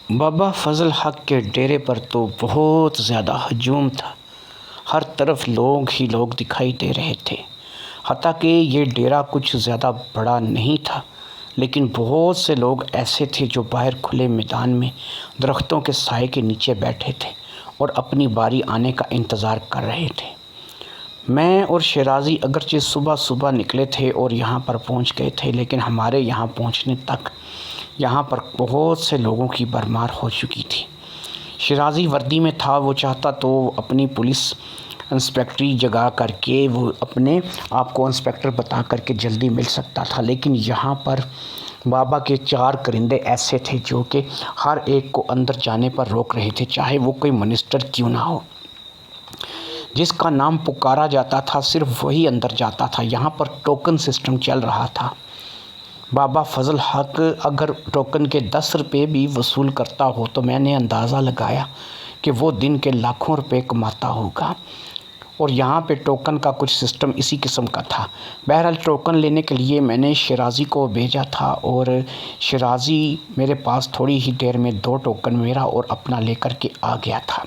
بابا فضل حق کے ڈیرے پر تو بہت زیادہ ہجوم تھا۔ ہر طرف لوگ ہی لوگ دکھائی دے رہے تھے۔ حتیٰ کہ یہ ڈیرا کچھ زیادہ بڑا نہیں تھا، لیکن بہت سے لوگ ایسے تھے جو باہر کھلے میدان میں درختوں کے سائے کے نیچے بیٹھے تھے اور اپنی باری آنے کا انتظار کر رہے تھے۔ میں اور شیرازی اگرچہ صبح صبح نکلے تھے اور یہاں پر پہنچ گئے تھے، لیکن ہمارے یہاں پہنچنے تک یہاں پر بہت سے لوگوں کی بھرمار ہو چکی تھی۔ شیرازی وردی میں تھا، وہ چاہتا تو اپنی پولیس انسپیکٹری جگا کر کے وہ اپنے آپ کو انسپیکٹر بتا کر کے جلدی مل سکتا تھا، لیکن یہاں پر بابا کے 4 کرندے ایسے تھے جو کہ ہر ایک کو اندر جانے پر روک رہے تھے، چاہے وہ کوئی منسٹر کیوں نہ ہو۔ جس کا نام پکارا جاتا تھا صرف وہی اندر جاتا تھا۔ یہاں پر ٹوکن سسٹم چل رہا تھا۔ بابا فضل حق اگر ٹوکن کے 10 روپے بھی وصول کرتا ہو تو میں نے اندازہ لگایا کہ وہ دن کے لاکھوں روپے کماتا ہوگا، اور یہاں پہ ٹوکن کا کچھ سسٹم اسی قسم کا تھا۔ بہرحال ٹوکن لینے کے لیے میں نے شیرازی کو بھیجا تھا، اور شیرازی میرے پاس تھوڑی ہی دیر میں 2 ٹوکن میرا اور اپنا لے کر کے آ گیا تھا۔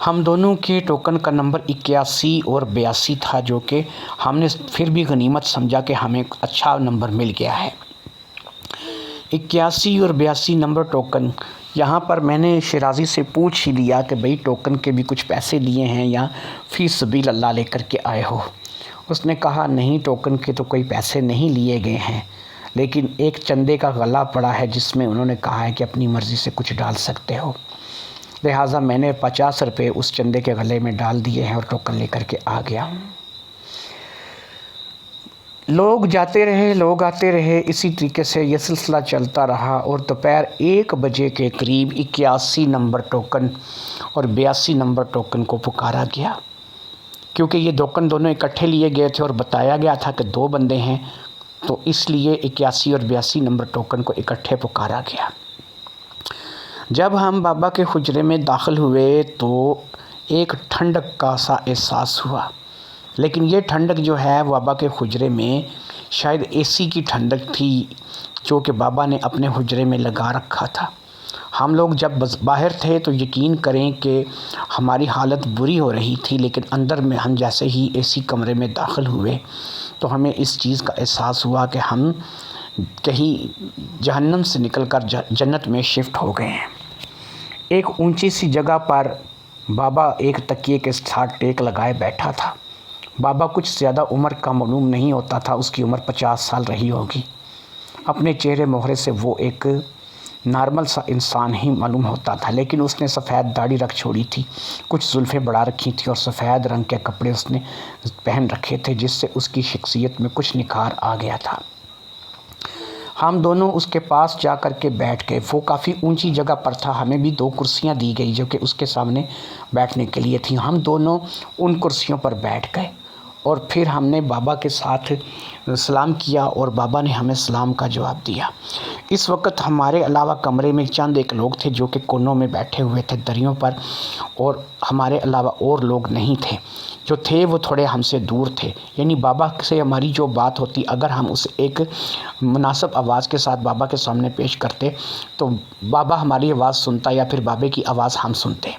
ہم دونوں کے ٹوکن کا نمبر 81 اور 82 تھا، جو کہ ہم نے پھر بھی غنیمت سمجھا کہ ہمیں اچھا نمبر مل گیا ہے۔ 81 اور 82 نمبر ٹوکن، یہاں پر میں نے شیرازی سے پوچھ ہی لیا کہ بھئی ٹوکن کے بھی کچھ پیسے لیے ہیں یا فی سبیل اللہ لے کر کے آئے ہو؟ اس نے کہا نہیں، ٹوکن کے تو کوئی پیسے نہیں لیے گئے ہیں، لیکن ایک چندے کا غلہ پڑا ہے جس میں انہوں نے کہا ہے کہ اپنی مرضی سے کچھ ڈال سکتے ہو، لہٰذا میں نے 50 روپے اس چندے کے غلے میں ڈال دیے ہیں اور ٹوکن لے کر کے آ گیا۔ لوگ جاتے رہے، لوگ آتے رہے، اسی طریقے سے یہ سلسلہ چلتا رہا، اور دوپہر 1 بجے کے قریب 81 نمبر ٹوکن اور 82 نمبر ٹوکن کو پکارا گیا، کیونکہ یہ ٹوکن دونوں اکٹھے لیے گئے تھے اور بتایا گیا تھا کہ 2 بندے ہیں، تو اس لیے 81 اور 82 نمبر ٹوکن کو اکٹھے پکارا گیا۔ جب ہم بابا کے حجرے میں داخل ہوئے تو ایک ٹھنڈک کا سا احساس ہوا، لیکن یہ ٹھنڈک جو ہے بابا کے حجرے میں شاید اے سی کی ٹھنڈک تھی جو کہ بابا نے اپنے حجرے میں لگا رکھا تھا۔ ہم لوگ جب باہر تھے تو یقین کریں کہ ہماری حالت بری ہو رہی تھی، لیکن اندر میں ہم جیسے ہی اے سی کمرے میں داخل ہوئے تو ہمیں اس چیز کا احساس ہوا کہ ہم کہیں جہنم سے نکل کر جنت میں شفٹ ہو گئے ہیں۔ ایک اونچی سی جگہ پر بابا ایک تکیے کے ساتھ ٹیک لگائے بیٹھا تھا۔ بابا کچھ زیادہ عمر کا معلوم نہیں ہوتا تھا، اس کی عمر 50 سال رہی ہوگی۔ اپنے چہرے مہرے سے وہ ایک نارمل سا انسان ہی معلوم ہوتا تھا، لیکن اس نے سفید داڑھی رکھ چھوڑی تھی، کچھ زلفیں بڑھا رکھی تھی اور سفید رنگ کے کپڑے اس نے پہن رکھے تھے، جس سے اس کی شخصیت میں کچھ نکھار آ گیا تھا۔ ہم دونوں اس کے پاس جا کر کے بیٹھ گئے۔ وہ کافی اونچی جگہ پر تھا، ہمیں بھی 2 کرسیاں دی گئی جو کہ اس کے سامنے بیٹھنے کے لیے تھیں۔ ہم دونوں ان کرسیوں پر بیٹھ گئے اور پھر ہم نے بابا کے ساتھ سلام کیا اور بابا نے ہمیں سلام کا جواب دیا۔ اس وقت ہمارے علاوہ کمرے میں چند ایک لوگ تھے جو کہ کونوں میں بیٹھے ہوئے تھے دریوں پر، اور ہمارے علاوہ اور لوگ نہیں تھے۔ جو تھے وہ تھوڑے ہم سے دور تھے، یعنی بابا سے ہماری جو بات ہوتی اگر ہم اسے ایک مناسب آواز کے ساتھ بابا کے سامنے پیش کرتے تو بابا ہماری آواز سنتا یا پھر بابے کی آواز ہم سنتے۔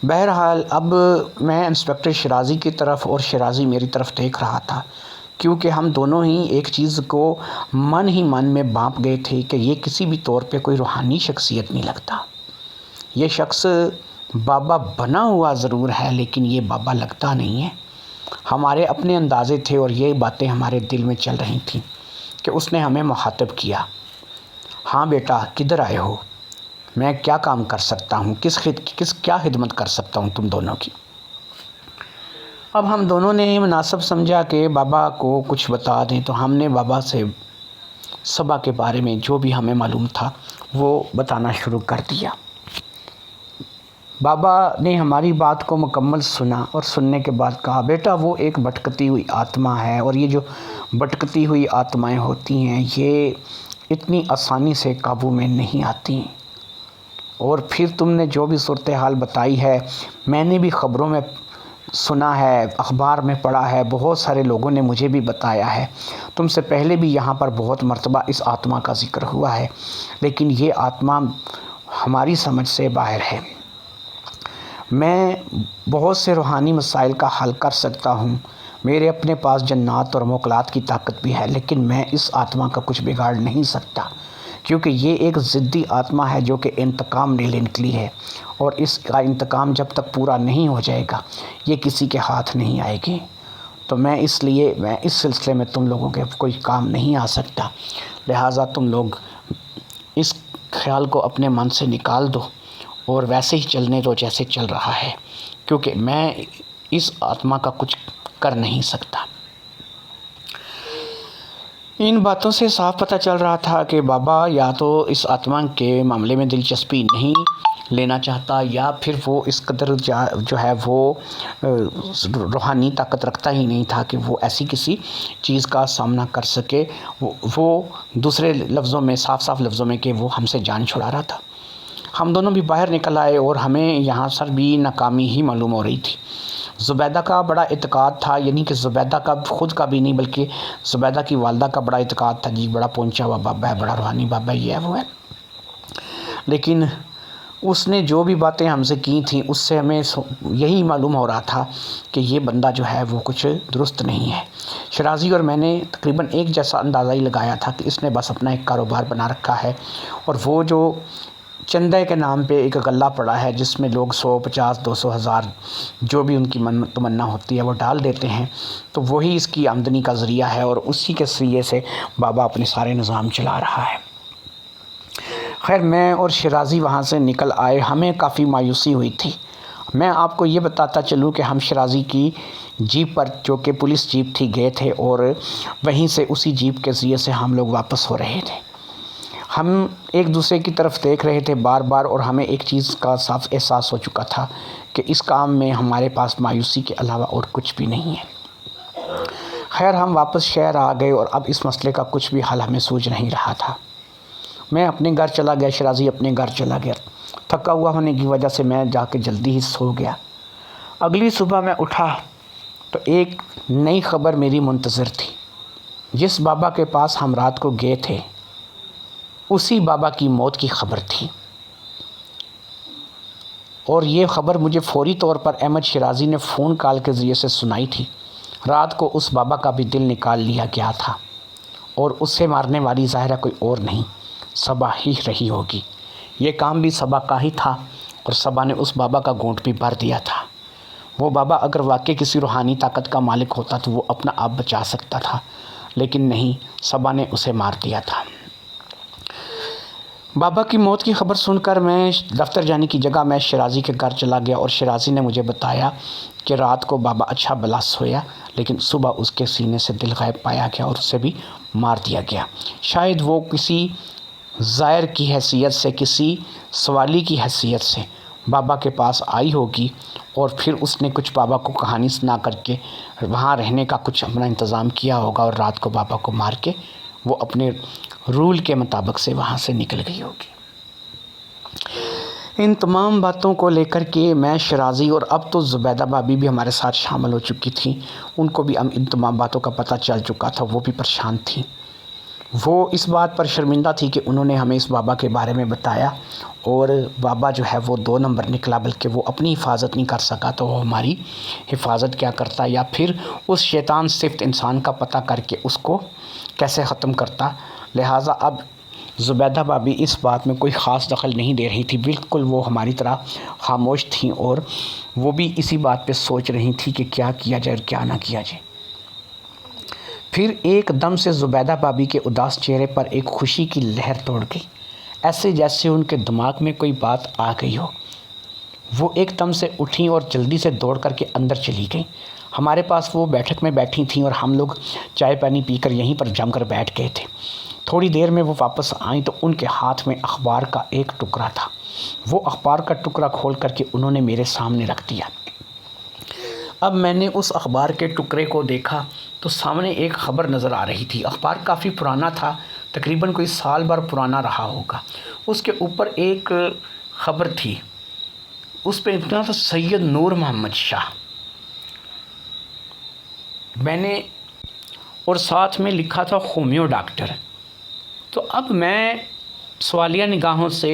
بہرحال اب میں انسپیکٹر شیرازی کی طرف اور شیرازی میری طرف دیکھ رہا تھا، کیونکہ ہم دونوں ہی ایک چیز کو من ہی من میں بانپ گئے تھے کہ یہ کسی بھی طور پہ کوئی روحانی شخصیت نہیں لگتا۔ یہ شخص بابا بنا ہوا ضرور ہے، لیکن یہ بابا لگتا نہیں ہے۔ ہمارے اپنے اندازے تھے اور یہ باتیں ہمارے دل میں چل رہی تھیں کہ اس نے ہمیں مخاطب کیا، ہاں بیٹا کدھر آئے ہو؟ میں کیا کام کر سکتا ہوں؟ کیا خدمت کر سکتا ہوں تم دونوں کی؟ اب ہم دونوں نے مناسب سمجھا کہ بابا کو کچھ بتا دیں، تو ہم نے بابا سے صبح کے بارے میں جو بھی ہمیں معلوم تھا وہ بتانا شروع کر دیا۔ بابا نے ہماری بات کو مکمل سنا اور سننے کے بعد کہا، بیٹا وہ ایک بھٹکتی ہوئی آتما ہے، اور یہ جو بھٹکتی ہوئی آتمائیں ہوتی ہیں یہ اتنی آسانی سے قابو میں نہیں آتی، اور پھر تم نے جو بھی صورتحال بتائی ہے میں نے بھی خبروں میں سنا ہے، اخبار میں پڑھا ہے، بہت سارے لوگوں نے مجھے بھی بتایا ہے، تم سے پہلے بھی یہاں پر بہت مرتبہ اس آتما کا ذکر ہوا ہے، لیکن یہ آتما ہماری سمجھ سے باہر ہے۔ میں بہت سے روحانی مسائل کا حل کر سکتا ہوں، میرے اپنے پاس جنات اور موکلات کی طاقت بھی ہے، لیکن میں اس آتما کا کچھ بگاڑ نہیں سکتا، کیونکہ یہ ایک ضدی آتما ہے جو کہ انتقام لینے نکلی ہے، اور اس کا انتقام جب تک پورا نہیں ہو جائے گا یہ کسی کے ہاتھ نہیں آئے گی۔ تو میں اس سلسلے میں تم لوگوں کے کوئی کام نہیں آ سکتا، لہٰذا تم لوگ اس خیال کو اپنے من سے نکال دو اور ویسے ہی چلنے دو جیسے چل رہا ہے، کیونکہ میں اس آتما کا کچھ کر نہیں سکتا۔ ان باتوں سے صاف پتہ چل رہا تھا کہ بابا یا تو اس آتما کے معاملے میں دلچسپی نہیں لینا چاہتا، یا پھر وہ اس قدر جو ہے وہ روحانی طاقت رکھتا ہی نہیں تھا کہ وہ ایسی کسی چیز کا سامنا کر سکے۔ وہ دوسرے لفظوں میں، صاف لفظوں میں، کہ وہ ہم سے جان چھڑا رہا تھا۔ ہم دونوں بھی باہر نکل آئے اور ہمیں یہاں سر بھی ناکامی ہی معلوم ہو رہی تھی۔ زبیدہ کا بڑا اعتقاد تھا، یعنی کہ زبیدہ کا خود کا بھی نہیں بلکہ زبیدہ کی والدہ کا بڑا اعتقاد تھا، جی بڑا پہنچا ہوا بابا ہے، بڑا روحانی بابا یہ ہے وہ ہے، لیکن اس نے جو بھی باتیں ہم سے کی تھیں اس سے ہمیں یہی معلوم ہو رہا تھا کہ یہ بندہ جو ہے وہ کچھ درست نہیں ہے۔ شرازی اور میں نے تقریباً ایک جیسا اندازہ ہی لگایا تھا کہ اس نے بس اپنا ایک کاروبار بنا رکھا ہے، اور وہ جو چندے کے نام پہ ایک غلہ پڑا ہے جس میں لوگ 100، 50، 200، 1000 جو بھی ان کی تمنا ہوتی ہے وہ ڈال دیتے ہیں، تو وہی اس کی آمدنی کا ذریعہ ہے، اور اسی کے ذریعے سے بابا اپنے سارے نظام چلا رہا ہے۔ خیر میں اور شرازی وہاں سے نکل آئے، ہمیں کافی مایوسی ہوئی تھی۔ میں آپ کو یہ بتاتا چلوں کہ ہم شرازی کی جیپ پر، جو کہ پولیس جیپ تھی، گئے تھے، اور وہیں سے اسی جیپ کے ذریعے سے ہم لوگ واپس ہو رہے تھے۔ ہم ایک دوسرے کی طرف دیکھ رہے تھے بار بار، اور ہمیں ایک چیز کا صاف احساس ہو چکا تھا کہ اس کام میں ہمارے پاس مایوسی کے علاوہ اور کچھ بھی نہیں ہے۔ خیر ہم واپس شہر آ گئے، اور اب اس مسئلے کا کچھ بھی حل ہمیں سوجھ نہیں رہا تھا۔ میں اپنے گھر چلا گیا، شرازی اپنے گھر چلا گیا۔ تھکا ہوا ہونے کی وجہ سے میں جا کے جلدی ہی سو گیا۔ اگلی صبح میں اٹھا تو ایک نئی خبر میری منتظر تھی۔ جس بابا کے پاس ہم رات کو گئے تھے اسی بابا کی موت کی خبر تھی، اور یہ خبر مجھے فوری طور پر احمد شرازی نے فون کال کے ذریعے سے سنائی تھی۔ رات کو اس بابا کا بھی دل نکال لیا گیا تھا، اور اس سے مارنے والی ظاہرہ کوئی اور نہیں، صبا ہی رہی ہوگی۔ یہ کام بھی صبا کا ہی تھا، اور صبا نے اس بابا کا گونٹ بھی بھر دیا تھا۔ وہ بابا اگر واقعی کسی روحانی طاقت کا مالک ہوتا تو وہ اپنا آپ بچا سکتا تھا، لیکن نہیں، صبا نے اسے مار دیا تھا۔ بابا کی موت کی خبر سن کر میں دفتر جانے کی جگہ میں شرازی کے گھر چلا گیا، اور شرازی نے مجھے بتایا کہ رات کو بابا اچھا بھلا سویا، لیکن صبح اس کے سینے سے دل غائب پایا گیا اور اسے بھی مار دیا گیا۔ شاید وہ کسی زائر کی حیثیت سے، کسی سوالی کی حیثیت سے بابا کے پاس آئی ہوگی، اور پھر اس نے کچھ بابا کو کہانی سنا کر کے وہاں رہنے کا کچھ اپنا انتظام کیا ہوگا، اور رات کو بابا کو مار کے وہ اپنے رول کے مطابق سے وہاں سے نکل گئی ہوگی۔ ان تمام باتوں کو لے کر کے میں شرازی، اور اب تو زبیدہ بابی بھی ہمارے ساتھ شامل ہو چکی تھی، ان کو بھی ان تمام باتوں کا پتہ چل چکا تھا، وہ بھی پریشان تھیں۔ وہ اس بات پر شرمندہ تھی کہ انہوں نے ہمیں اس بابا کے بارے میں بتایا، اور بابا جو ہے وہ 2 نمبر نکلا، بلکہ وہ اپنی حفاظت نہیں کر سکا تو وہ ہماری حفاظت کیا کرتا، یا پھر اس شیطان صفت انسان کا پتہ کر کے اس کو کیسے ختم کرتا۔ لہٰذا اب زبیدہ بابی اس بات میں کوئی خاص دخل نہیں دے رہی تھی، بالکل وہ ہماری طرح خاموش تھیں، اور وہ بھی اسی بات پہ سوچ رہی تھی کہ کیا کیا جائے اور کیا نہ کیا جائے۔ پھر ایک دم سے زبیدہ بابی کے اداس چہرے پر ایک خوشی کی لہر توڑ گئی، ایسے جیسے ان کے دماغ میں کوئی بات آ گئی ہو۔ وہ ایک دم سے اٹھیں اور جلدی سے دوڑ کر کے اندر چلی گئیں۔ ہمارے پاس وہ بیٹھک میں بیٹھی تھیں، اور ہم لوگ چائے پانی پی کر یہیں پر جم کر بیٹھ گئے تھے۔ تھوڑی دیر میں وہ واپس آئیں تو ان کے ہاتھ میں اخبار کا ایک ٹکڑا تھا۔ وہ اخبار کا ٹکڑا کھول کر کے انہوں نے میرے سامنے رکھ دیا۔ اب میں نے اس اخبار کے ٹکڑے کو دیکھا تو سامنے ایک خبر نظر آ رہی تھی۔ اخبار کافی پرانا تھا، تقریباً کوئی سال بھر پرانا رہا ہوگا۔ اس کے اوپر ایک خبر تھی، اس پہ اتنا تھا سید نور محمد شاہ۔ میں نے اور ساتھ میں لکھا تھا ہومیو ڈاکٹر۔ تو اب میں سوالیہ نگاہوں سے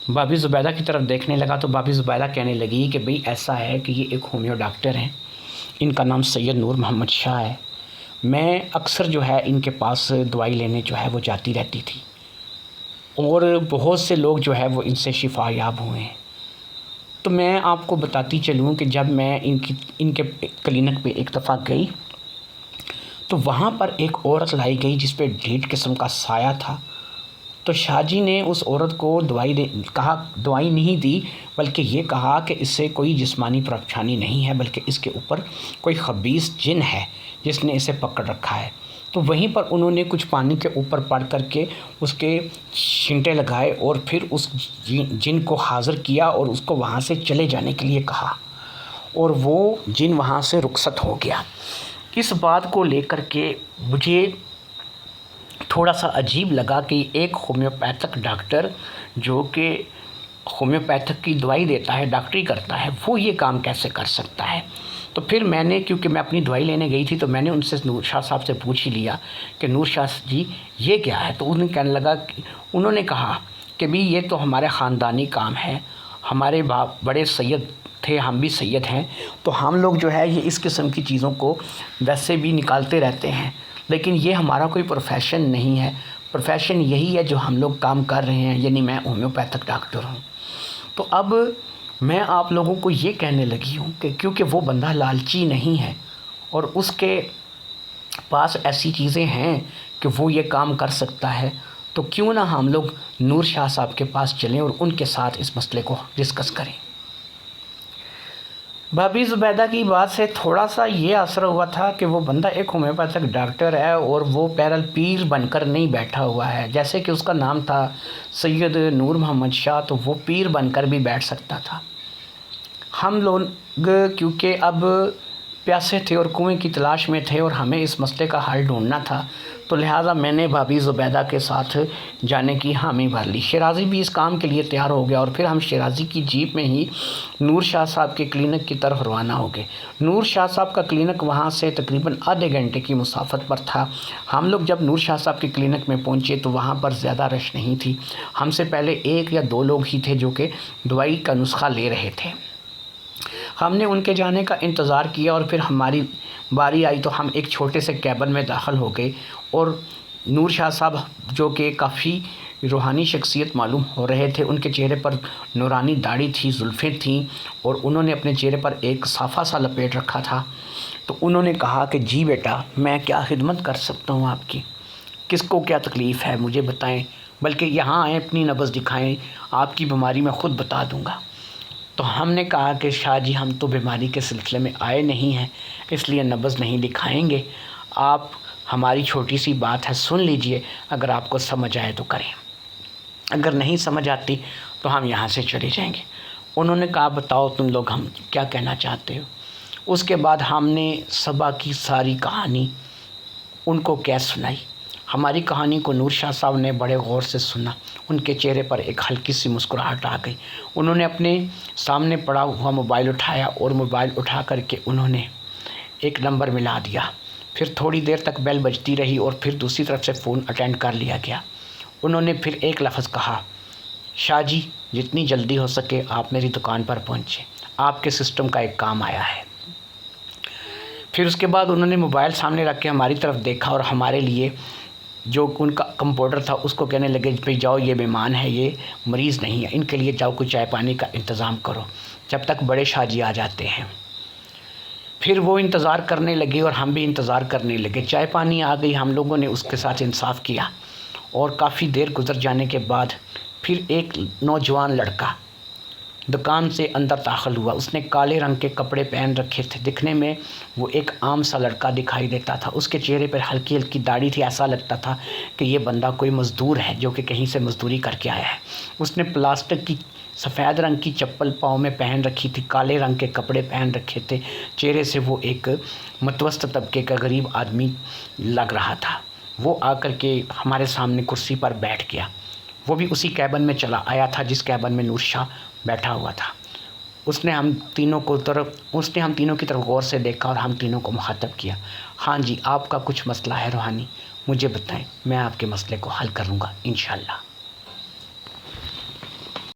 بابی زبیدہ کی طرف دیکھنے لگا تو بابی زبیدہ کہنے لگی کہ بھئی ایسا ہے کہ یہ ایک ہومیو ڈاکٹر ہیں، ان کا نام سید نور محمد شاہ ہے، میں اکثر جو ہے ان کے پاس دوائی لینے جو ہے وہ جاتی رہتی تھی اور بہت سے لوگ جو ہے وہ ان سے شفا یاب ہوئے ہیں۔ تو میں آپ کو بتاتی چلوں کہ جب میں ان کے کلینک پہ ایک دفعہ گئی تو وہاں پر ایک عورت لائی گئی جس پہ ڈھیٹ قسم کا سایہ تھا۔ تو شاہ جی نے اس عورت کو دوائی نہیں دی، بلکہ یہ کہا کہ اس سے کوئی جسمانی پریشانی نہیں ہے، بلکہ اس کے اوپر کوئی خبیث جن ہے جس نے اسے پکڑ رکھا ہے۔ تو وہیں پر انہوں نے کچھ پانی کے اوپر پڑ کر کے اس کے چھینٹے لگائے اور پھر اس جن کو حاضر کیا اور اس کو وہاں سے چلے جانے کے لیے کہا، اور وہ جن وہاں سے رخصت ہو گیا۔ اس بات کو لے کر کے مجھے تھوڑا سا عجیب لگا کہ ایک ہومیوپیتھک ڈاکٹر جو کہ ہومیوپیتھک کی دوائی دیتا ہے، ڈاکٹری کرتا ہے، وہ یہ کام کیسے کر سکتا ہے۔ تو پھر میں نے، کیونکہ میں اپنی دوائی لینے گئی تھی، تو میں نے ان سے نور شاہ صاحب سے پوچھ ہی لیا کہ نور شاہ جی یہ کیا ہے۔ تو انہوں نے کہا کہ بھی یہ تو ہمارے خاندانی کام ہے، ہمارے باپ بڑے سید تھے، ہم بھی سید ہیں، تو ہم لوگ جو ہے یہ اس قسم کی چیزوں کو ویسے بھی نکالتے رہتے ہیں، لیکن یہ ہمارا کوئی پروفیشن نہیں ہے، پروفیشن یہی ہے جو ہم لوگ کام کر رہے ہیں، یعنی میں ہومیوپیتھک ڈاکٹر ہوں۔ تو اب میں آپ لوگوں کو یہ کہنے لگی ہوں کہ کیونکہ وہ بندہ لالچی نہیں ہے اور اس کے پاس ایسی چیزیں ہیں کہ وہ یہ کام کر سکتا ہے، تو کیوں نہ ہم لوگ نور شاہ صاحب کے پاس چلیں اور ان کے ساتھ اس مسئلے کو ڈسکس کریں۔ بابی زبیدہ کی بات سے تھوڑا سا یہ اثر ہوا تھا کہ وہ بندہ ایک ہومیوپیتھک ڈاکٹر ہے اور وہ پیرل پیر بن کر نہیں بیٹھا ہوا ہے، جیسے کہ اس کا نام تھا سید نور محمد شاہ، تو وہ پیر بن کر بھی بیٹھ سکتا تھا۔ ہم لوگ کیونکہ اب پیاسے تھے اور کنویں کی تلاش میں تھے اور ہمیں اس مسئلے کا حل ڈھونڈنا تھا، تو لہٰذا میں نے بابی زبیدہ کے ساتھ جانے کی حامی بھر لی۔ شیرازی بھی اس کام کے لیے تیار ہو گیا اور پھر ہم شیرازی کی جیپ میں ہی نور شاہ صاحب کے کلینک کی طرف روانہ ہو گئے۔ نور شاہ صاحب کا کلینک وہاں سے تقریباً آدھے گھنٹے کی مسافت پر تھا۔ ہم لوگ جب نور شاہ صاحب کے کلینک میں پہنچے تو وہاں پر زیادہ رش نہیں تھی، ہم سے پہلے 1 یا 2 لوگ ہی تھے جو کہ دوائی کا نسخہ لے رہے تھے۔ ہم نے ان کے جانے کا انتظار کیا اور پھر ہماری باری آئی تو ہم ایک چھوٹے سے کیبن میں داخل ہو گئے، اور نور شاہ صاحب جو کہ کافی روحانی شخصیت معلوم ہو رہے تھے، ان کے چہرے پر نورانی داڑھی تھی، زلفیں تھیں، اور انہوں نے اپنے چہرے پر ایک صافہ سا لپیٹ رکھا تھا۔ تو انہوں نے کہا کہ جی بیٹا، میں کیا خدمت کر سکتا ہوں آپ کی، کس کو کیا تکلیف ہے مجھے بتائیں، بلکہ یہاں آئیں، اپنی نبض دکھائیں، آپ کی بیماری میں خود بتا دوں گا۔ تو ہم نے کہا کہ شاہ جی ہم تو بیماری کے سلسلے میں آئے نہیں ہیں، اس لیے نبض نہیں دکھائیں گے، آپ ہماری چھوٹی سی بات ہے سن لیجئے، اگر آپ کو سمجھ آئے تو کریں، اگر نہیں سمجھ آتی تو ہم یہاں سے چلے جائیں گے۔ انہوں نے کہا بتاؤ تم لوگ ہم کیا کہنا چاہتے ہو۔ اس کے بعد ہم نے صبا کی ساری کہانی ان کو کیا سنائی۔ ہماری کہانی کو نور شاہ صاحب نے بڑے غور سے سنا، ان کے چہرے پر ایک ہلکی سی مسکراہٹ آ گئی۔ انہوں نے اپنے سامنے پڑا ہوا موبائل اٹھایا اور موبائل اٹھا کر کے انہوں نے ایک نمبر ملا دیا۔ پھر تھوڑی دیر تک بیل بجتی رہی اور پھر دوسری طرف سے فون اٹینڈ کر لیا گیا۔ انہوں نے پھر ایک لفظ کہا، شاہ جی جتنی جلدی ہو سکے آپ میری دکان پر پہنچیں، آپ کے سسٹم کا ایک کام آیا ہے۔ پھر اس کے بعد انہوں نے موبائل سامنے رکھ کے ہماری طرف دیکھا اور ہمارے لیے جو ان کا کمپاؤنڈر تھا اس کو کہنے لگے بھئی جاؤ، یہ بیمان ہے، یہ مریض نہیں ہے، ان کے لیے جاؤ کچھ چائے پانی کا انتظام کرو جب تک بڑے شاہ جی آ جاتے ہیں۔ پھر وہ انتظار کرنے لگے اور ہم بھی انتظار کرنے لگے۔ چائے پانی آ گئی، ہم لوگوں نے اس کے ساتھ انصاف کیا اور کافی دیر گزر جانے کے بعد پھر ایک نوجوان لڑکا دکان سے اندر داخل ہوا۔ اس نے کالے رنگ کے کپڑے پہن رکھے تھے، دکھنے میں وہ ایک عام سا لڑکا دکھائی دیتا تھا۔ اس کے چہرے پر ہلکی ہلکی داڑھی تھی، ایسا لگتا تھا کہ یہ بندہ کوئی مزدور ہے جو کہ کہیں سے مزدوری کر کے آیا ہے۔ اس نے پلاسٹک کی سفید رنگ کی چپل پاؤں میں پہن رکھی تھی، کالے رنگ کے کپڑے پہن رکھے تھے، چہرے سے وہ ایک متوسط طبقے کا غریب آدمی لگ رہا تھا۔ وہ آ کر کے ہمارے سامنے کرسی پر بیٹھ گیا۔ وہ بھی اسی کیبن میں چلا آیا تھا جس کیبن میں نور شاہ بیٹھا ہوا تھا۔ اس نے ہم تینوں کی طرف غور سے دیکھا اور ہم تینوں کو مخاطب کیا. ہاں جی، آپ کا کچھ مسئلہ ہے روحانی، مجھے بتائیں، میں آپ کے مسئلے کو حل کروں گا انشاءاللہ.